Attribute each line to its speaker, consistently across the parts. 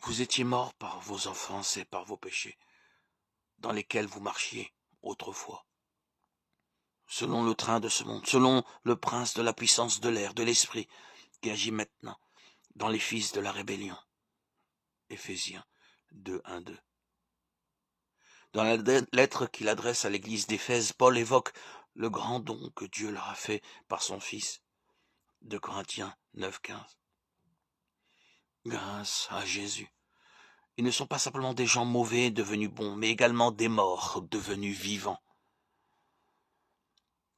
Speaker 1: Vous étiez morts par vos offenses et par vos péchés, dans lesquels vous marchiez autrefois, selon le train de ce monde, selon le prince de la puissance de l'air, de l'esprit, qui agit maintenant dans les fils de la rébellion. Éphésiens 2, 1, 2. Dans la lettre qu'il adresse à l'église d'Éphèse, Paul évoque le grand don que Dieu leur a fait par son Fils. 2 Corinthiens 9, 15. Grâce à Jésus, ils ne sont pas simplement des gens mauvais devenus bons, mais également des morts devenus vivants.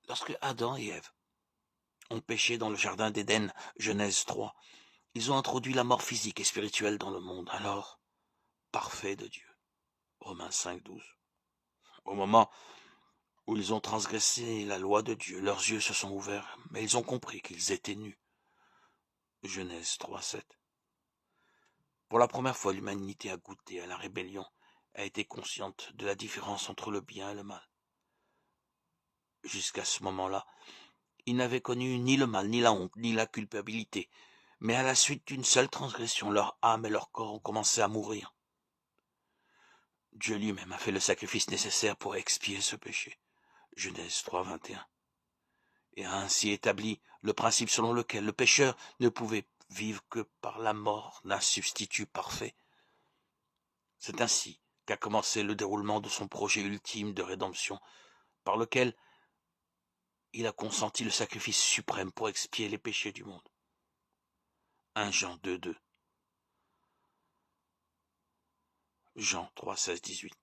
Speaker 1: Lorsque Adam et Ève ont péché dans le jardin d'Éden, Genèse 3, ils ont introduit la mort physique et spirituelle dans le monde, alors parfait de Dieu. Romains 5, 12. Au moment où ils ont transgressé la loi de Dieu, leurs yeux se sont ouverts, mais ils ont compris qu'ils étaient nus. Genèse 3, 7. Pour la première fois, l'humanité a goûté à la rébellion, a été consciente de la différence entre le bien et le mal. Jusqu'à ce moment-là, ils n'avaient connu ni le mal, ni la honte, ni la culpabilité, mais à la suite d'une seule transgression, leur âme et leur corps ont commencé à mourir. Dieu lui-même a fait le sacrifice nécessaire pour expier ce péché. Genèse 3, 21. Et a ainsi établi le principe selon lequel le pécheur ne pouvait vivre que par la mort d'un substitut parfait. C'est ainsi qu'a commencé le déroulement de son projet ultime de rédemption, par lequel il a consenti le sacrifice suprême pour expier les péchés du monde. 1 Jean 2, 2. Jean 3, 16, 18.